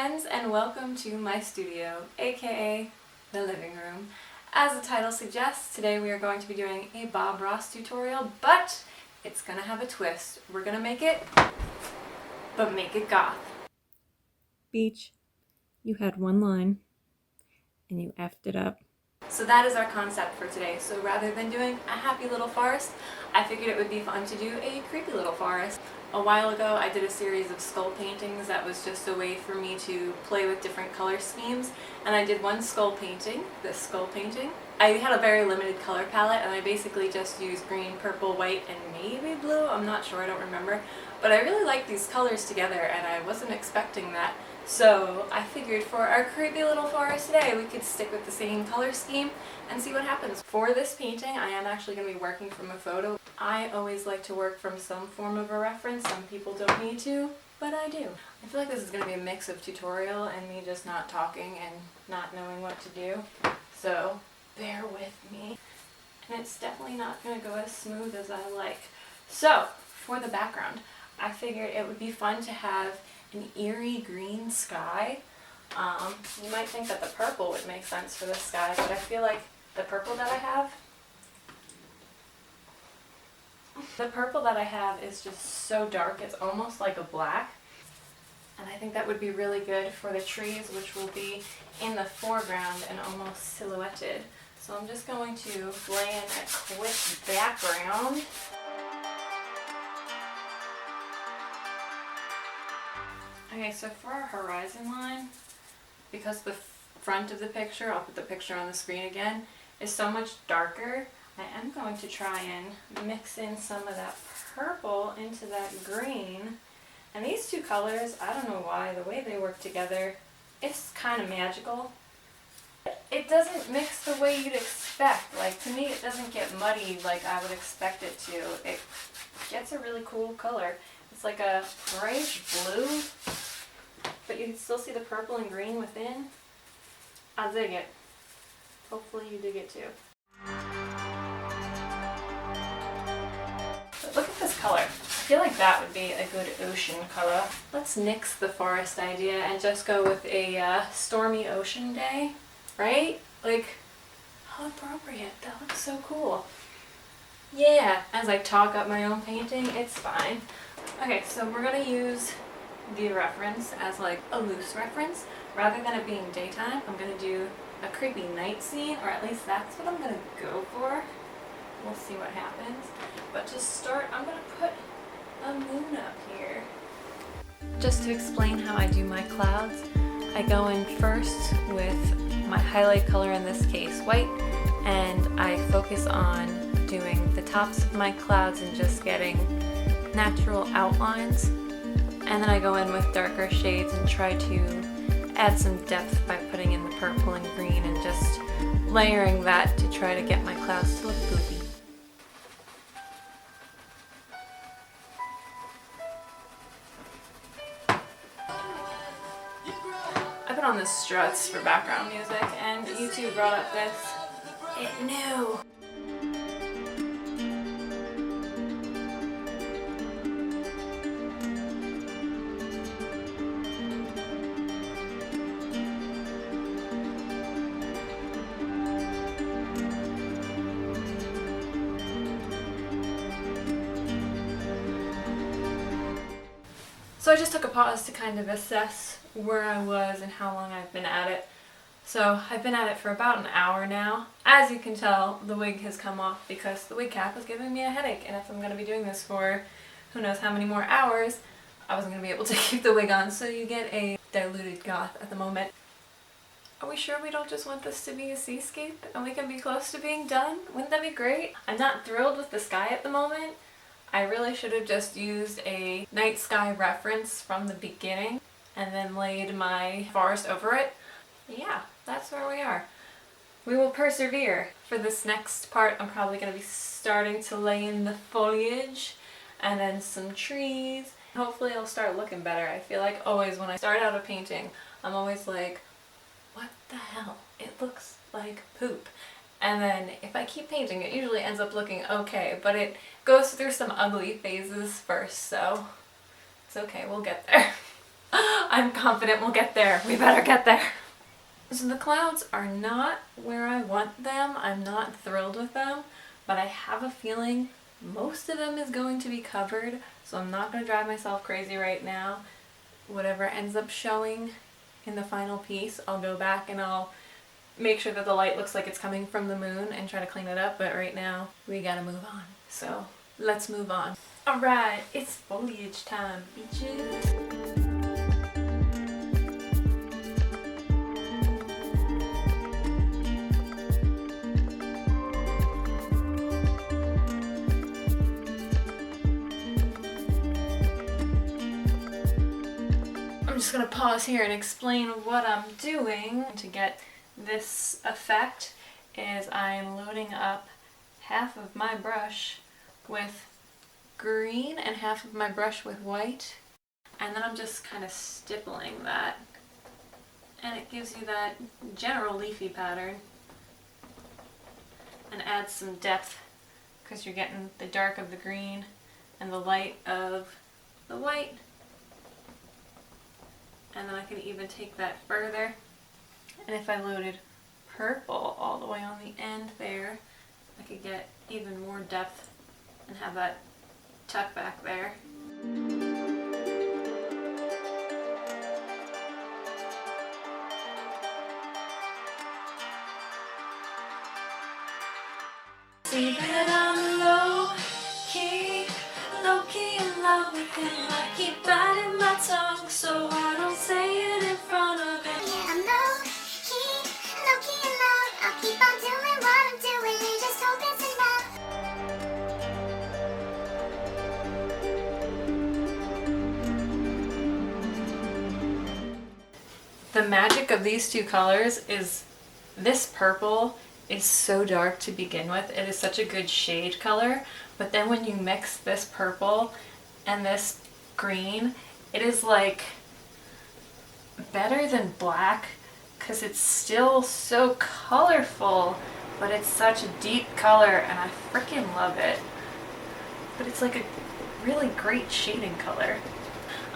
friends, and welcome to my studio, aka the living room. As the title suggests, today we are going to be doing a Bob Ross tutorial, but it's gonna have a twist. We're gonna make it goth. Beach, you had one line and you effed it up. So that is our concept for today. So rather than doing a happy little forest, I figured it would be fun to do a creepy little forest. A while ago I did a series of skull paintings that was just a way for me to play with different color schemes, and I did one skull painting, this skull painting. I had a very limited color palette and I basically just used green, purple, white, and maybe blue, I'm not sure, I don't remember. But I really liked these colors together and I wasn't expecting that. So I figured for our creepy little forest today we could stick with the same color scheme and see what happens. For this painting I am actually going to be working from a photo. I always like to work from some form of a reference. Some people don't need to, but I do. I feel like this is going to be a mix of tutorial and me just not talking and not knowing what to do. So bear with me. And it's definitely not going to go as smooth as I like. So for the background, I figured it would be fun to have an eerie green sky. You might think that the purple would make sense for the sky, but I feel like the purple that I have is just so dark, it's almost like a black. And I think that would be really good for the trees, which will be in the foreground and almost silhouetted. So I'm just going to lay in a quick background. Okay, so for our horizon line, because the front of the picture, I'll put the picture on the screen again, is so much darker, I am going to try and mix in some of that purple into that green. And these two colors, I don't know why, the way they work together, it's kind of magical. It doesn't mix the way you'd expect. Like, to me, it doesn't get muddy like I would expect it to. It gets a really cool color. It's like a grayish blue, but you can still see the purple and green within. I dig it. Hopefully you dig it too. But look at this color. I feel like that would be a good ocean color. Let's nix the forest idea and just go with a stormy ocean day, right? Like, how appropriate. That looks so cool. Yeah, as I talk up my own painting, it's fine. Okay, so we're going to use the reference as like a loose reference. Rather than it being daytime, I'm going to do a creepy night scene, or at least that's what I'm going to go for. We'll see what happens. But to start, I'm going to put a moon up here. Just to explain how I do my clouds, I go in first with my highlight color, in this case white, and I focus on doing the tops of my clouds and just getting natural outlines, and then I go in with darker shades and try to add some depth by putting in the purple and green and just layering that to try to get my clouds to look goofy. I put on the struts for background music and YouTube brought up this. It knew! So I just took a pause to kind of assess where I was and how long I've been at it. So I've been at it for about an hour now. As you can tell, the wig has come off because the wig cap was giving me a headache, and if I'm going to be doing this for who knows how many more hours, I wasn't going to be able to keep the wig on, so you get a diluted goth at the moment. Are we sure we don't just want this to be a seascape and we can be close to being done? Wouldn't that be great? I'm not thrilled with the sky at the moment. I really should have just used a night sky reference from the beginning and then laid my forest over it. Yeah, that's where we are. We will persevere. For this next part, I'm probably going to be starting to lay in the foliage and then some trees. Hopefully it'll start looking better. I feel like always when I start out a painting, I'm always like, what the hell? It looks like poop. And then if I keep painting, it usually ends up looking okay, but it goes through some ugly phases first, so it's okay, we'll get there. I'm confident we'll get there. We better get there. So the clouds are not where I want them. I'm not thrilled with them, but I have a feeling most of them is going to be covered, so I'm not going to drive myself crazy right now. Whatever ends up showing in the final piece, I'll go back and I'll make sure that the light looks like it's coming from the moon and try to clean it up, but right now we gotta move on. So let's move on. Alright, it's foliage time, bitches. I'm just gonna pause here and explain what I'm doing to get this effect. Is I'm loading up half of my brush with green and half of my brush with white, and then I'm just kind of stippling that, and it gives you that general leafy pattern and adds some depth because you're getting the dark of the green and the light of the white. And then I can even take that further, and if I loaded purple all the way on the end there, I could get even more depth and have that tuck back there. See that I'm low-key in love with him. I keep biting my tongue so I don't say it in front of him. Yeah, I'm low-key in love. I'll keep on doing what I'm doing and just hope it's enough. The magic of these two colors is this purple is so dark to begin with. It is such a good shade color, but then when you mix this purple and this green, it is like better than black because it's still so colorful, but it's such a deep color and I freaking love it. But it's like a really great shading color.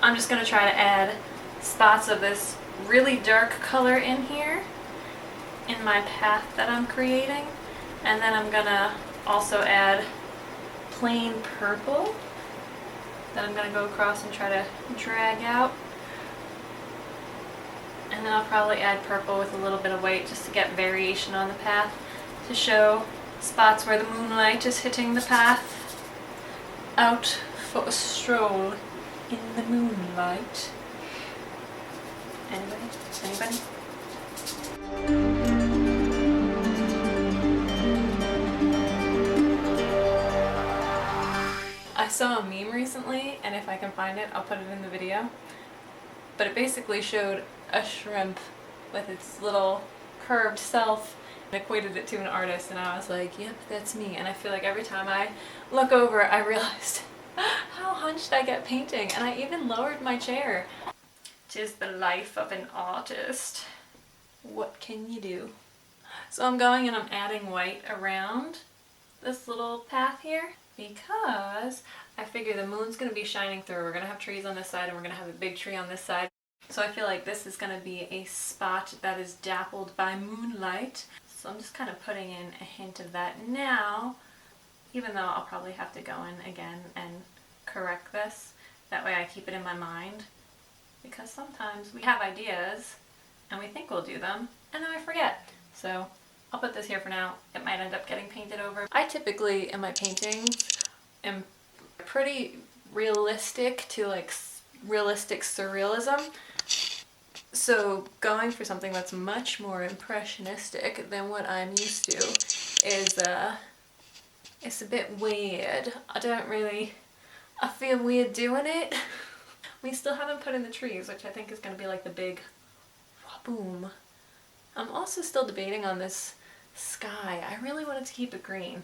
I'm just gonna try to add spots of this really dark color in here in my path that I'm creating, and then I'm gonna also add plain purple that I'm gonna go across and try to drag out, and then I'll probably add purple with a little bit of white just to get variation on the path to show spots where the moonlight is hitting the path. Out for a stroll in the moonlight. Anybody? I saw a meme recently, and if I can find it, I'll put it in the video. But it basically showed a shrimp with its little curved self and equated it to an artist, and I was like, yep, that's me. And I feel like every time I look over, I realized how hunched I get painting, and I even lowered my chair. 'Tis the life of an artist. What can you do? So I'm going and I'm adding white around this little path here because I figure the moon's going to be shining through. We're going to have trees on this side and we're going to have a big tree on this side. So I feel like this is going to be a spot that is dappled by moonlight. So I'm just kind of putting in a hint of that now, even though I'll probably have to go in again and correct this. That way I keep it in my mind. Because sometimes we have ideas and we think we'll do them and then I forget. So I'll put this here for now. It might end up getting painted over. I typically in my paintings am pretty realistic to like realistic surrealism. So going for something that's much more impressionistic than what I'm used to is it's a bit weird. I feel weird doing it. We still haven't put in the trees, which I think is going to be like the big boom. I'm also still debating on this sky. I really wanted to keep it green,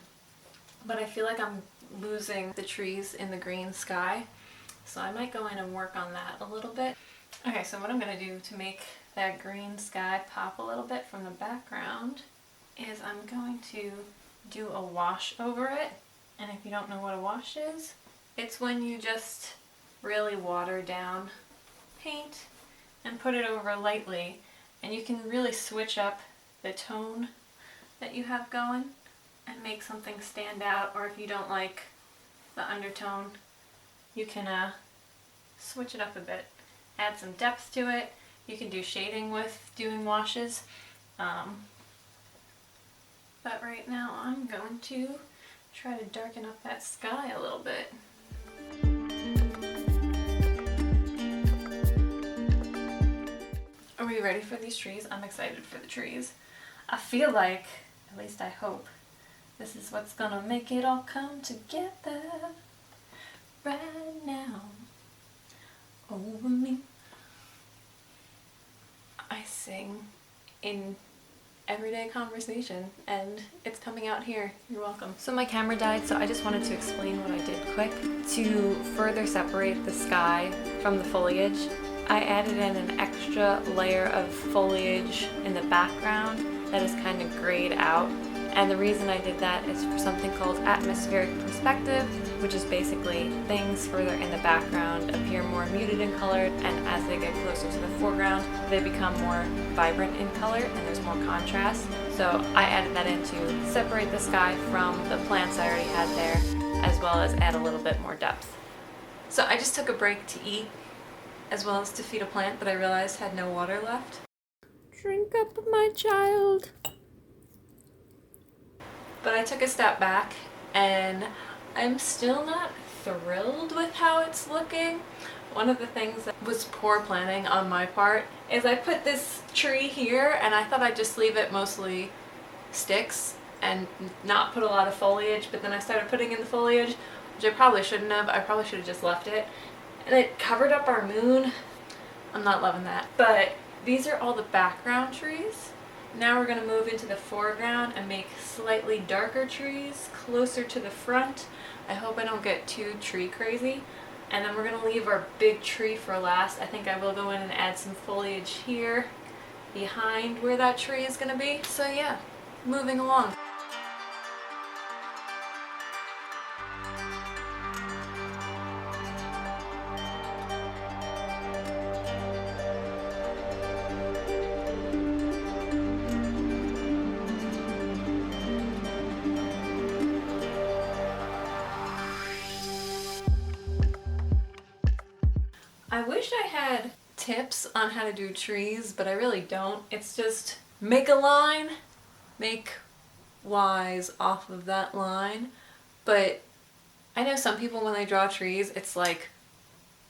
but I feel like I'm losing the trees in the green sky, so I might go in and work on that a little bit. Okay, so what I'm going to do to make that green sky pop a little bit from the background is I'm going to do a wash over it. And if you don't know what a wash is, it's when you just really water down paint and put it over lightly, and you can really switch up the tone that you have going and make something stand out. Or if you don't like the undertone, you can switch it up a bit, add some depth to it. You can do shading with doing washes. But right now I'm going to try to darken up that sky a little bit. Are we ready for these trees? I'm excited for the trees. I feel like, at least I hope, this is what's gonna make it all come together right now over me. I sing in everyday conversation and it's coming out here. You're welcome. So my camera died, so I just wanted to explain what I did quick. To further separate the sky from the foliage, I added in an extra layer of foliage in the background that is kind of grayed out. And the reason I did that is for something called atmospheric perspective, which is basically things further in the background appear more muted in color, and as they get closer to the foreground, they become more vibrant in color and there's more contrast. So I added that in to separate the sky from the plants I already had there, as well as add a little bit more depth. So I just took a break to eat, as well as to feed a plant that I realized had no water left. Drink up, my child. But I took a step back and I'm still not thrilled with how it's looking. One of the things that was poor planning on my part is I put this tree here and I thought I'd just leave it mostly sticks and not put a lot of foliage, but then I started putting in the foliage, which I probably shouldn't have. I probably should have just left it. And it covered up our moon. I'm not loving that. But these are all the background trees. Now we're going to move into the foreground and make slightly darker trees closer to the front. I hope I don't get too tree crazy. And then we're going to leave our big tree for last. I think I will go in and add some foliage here behind where that tree is going to be. So yeah, moving along. I wish I had tips on how to do trees, but I really don't. It's just make a line, make Y's off of that line. But I know some people when they draw trees, it's like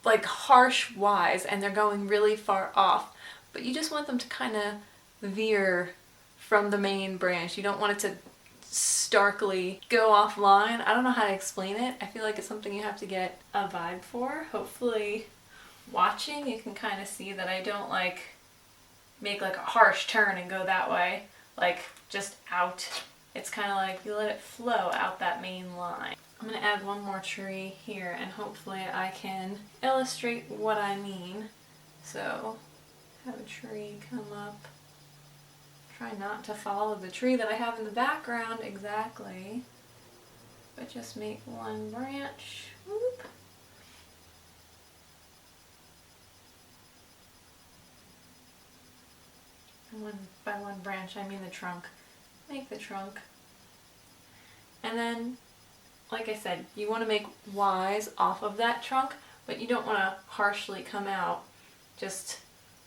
harsh Y's and they're going really far off. But you just want them to kind of veer from the main branch. You don't want it to starkly go offline. I don't know how to explain it. I feel like it's something you have to get a vibe for. Hopefully watching you can kind of see that I don't make like a harsh turn and go that way, like just out. It's kind of like you let it flow out that main line. I'm going to add one more tree here and hopefully I can illustrate what I mean. So have a tree come up. Try not to follow the tree that I have in the background exactly, but just make one branch. Whoop. By one branch, I mean the trunk. Make the trunk. And then, like I said, you want to make Y's off of that trunk, but you don't want to harshly come out just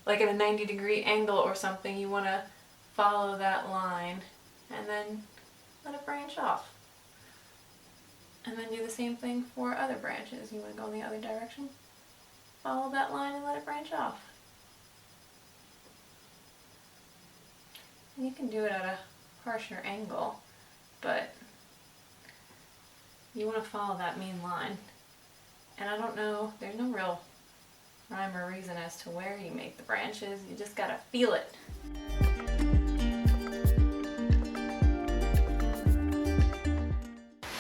like at a 90-degree angle or something. You want to follow that line and then let it branch off. And then do the same thing for other branches. You want to go in the other direction, follow that line and let it branch off. You can do it at a harsher angle, but you want to follow that main line. And I don't know, there's no real rhyme or reason as to where you make the branches. You just gotta feel it.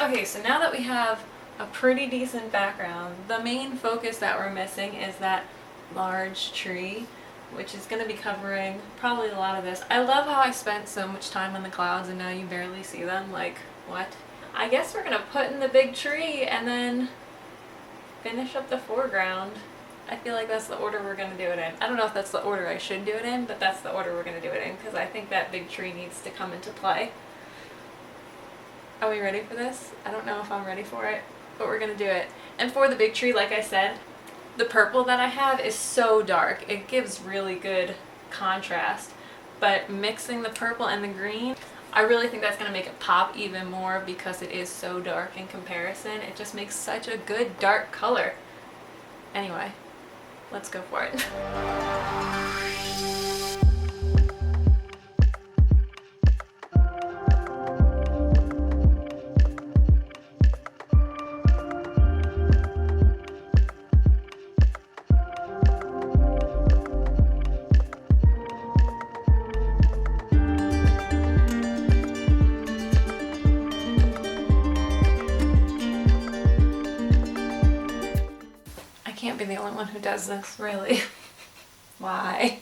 Okay, so now that we have a pretty decent background, the main focus that we're missing is that large tree, which is going to be covering probably a lot of this. I love how I spent so much time on the clouds and now you barely see them. Like, what? I guess we're going to put in the big tree and then finish up the foreground. I feel like that's the order we're going to do it in. I don't know if that's the order I should do it in, but that's the order we're going to do it in because I think that big tree needs to come into play. Are we ready for this? I don't know if I'm ready for it, but we're going to do it. And for the big tree, like I said, the purple that I have is so dark. It gives really good contrast, but mixing the purple and the green, I really think that's going to make it pop even more because it is so dark in comparison. It just makes such a good dark color. Anyway, let's go for it. I can't be the only one who does this, really. Why?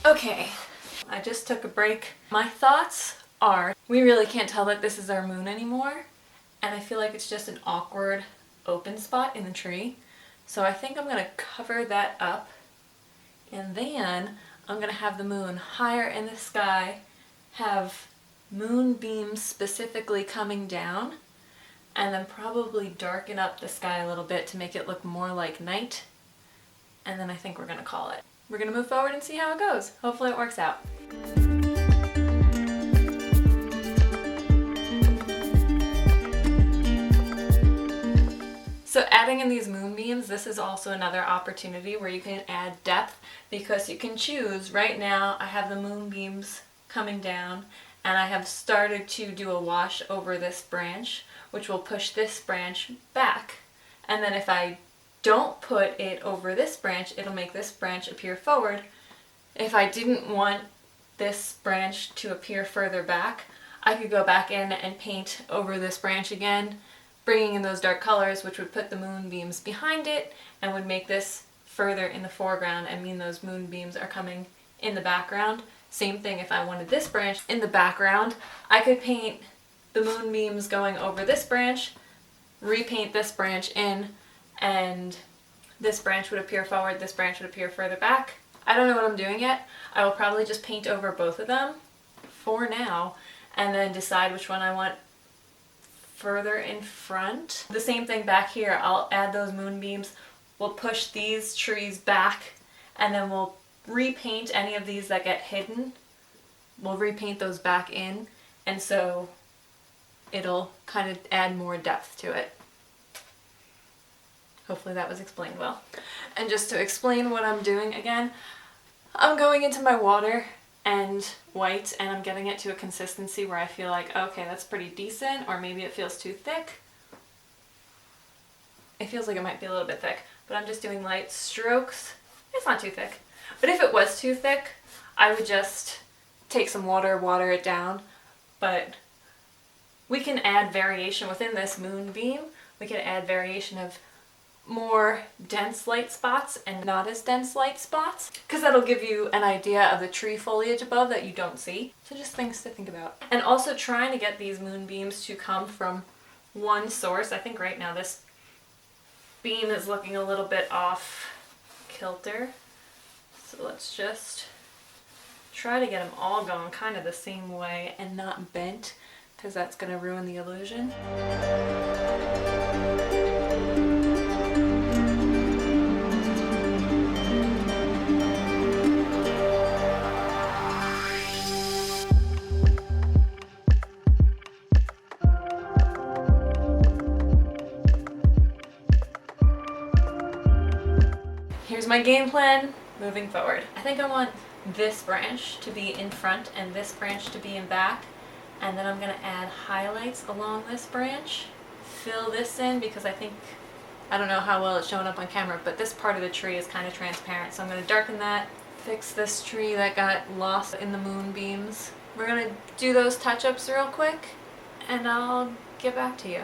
Okay, I just took a break. My thoughts are, we really can't tell that this is our moon anymore, and I feel like it's just an awkward open spot in the tree. So I think I'm gonna cover that up, and then I'm gonna have the moon higher in the sky, have moonbeams specifically coming down, and then probably darken up the sky a little bit to make it look more like night. And then I think we're gonna call it. We're gonna move forward and see how it goes. Hopefully it works out. So adding in these moonbeams, this is also another opportunity where you can add depth because you can choose. Right now I have the moonbeams coming down and I have started to do a wash over this branch, which will push this branch back. And then if I don't put it over this branch, it'll make this branch appear forward. If I didn't want this branch to appear further back, I could go back in and paint over this branch again, bringing in those dark colors, which would put the moonbeams behind it and would make this further in the foreground and mean those moonbeams are coming in the background. Same thing if I wanted this branch in the background, I could paint the moonbeams going over this branch, repaint this branch in, and this branch would appear forward, this branch would appear further back. I don't know what I'm doing yet. I will probably just paint over both of them for now and then decide which one I want further in front. The same thing back here, I'll add those moonbeams, we'll push these trees back, and then we'll repaint any of these that get hidden. We'll repaint those back in, and so it'll kind of add more depth to it. Hopefully that was explained well. And just to explain what I'm doing again, I'm going into my water and white, and I'm getting it to a consistency where I feel like, okay, that's pretty decent, or maybe it feels too thick. It feels like it might be a little bit thick, but I'm just doing light strokes. It's not too thick. But if it was too thick, I would just take some water, water it down. But we can add variation within this moonbeam. We can add variation of more dense light spots and not as dense light spots, because that'll give you an idea of the tree foliage above that you don't see. So just things to think about. And also trying to get these moonbeams to come from one source. I think right now this beam is looking a little bit off kilter. So let's just try to get them all going kind of the same way and not bent, because that's going to ruin the illusion. Here's my game plan moving forward. I think I want this branch to be in front and this branch to be in back, and then I'm going to add highlights along this branch, fill this in, because I don't know how well it's showing up on camera, but this part of the tree is kind of transparent, so I'm going to darken that, fix this tree that got lost in the moonbeams. We're going to do those touch-ups real quick, and I'll get back to you.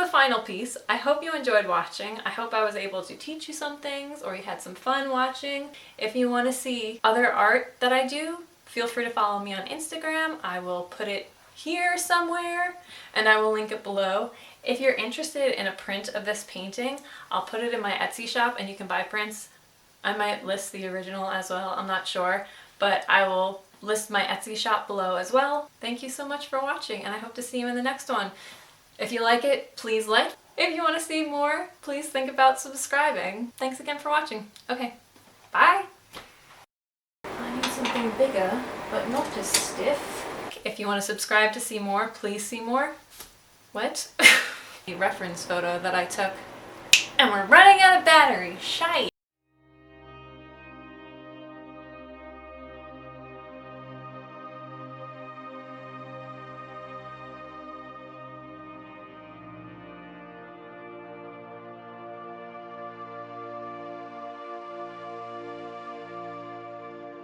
final piece. I hope you enjoyed watching. I hope I was able to teach you some things or you had some fun watching. If you want to see other art that I do, feel free to follow me on Instagram. I will put it here somewhere and I will link it below. If you're interested in a print of this painting, I'll put it in my Etsy shop and you can buy prints. I might list the original as well, I'm not sure, but I will list my Etsy shop below as well. Thank you so much for watching and I hope to see you in the next one. If you like it, please like. If you want to see more, please think about subscribing. Thanks again for watching. Okay, bye! I need something bigger, but not as stiff. If you want to subscribe to see more, please see more. What? The reference photo that I took. And we're running out of battery. Shite!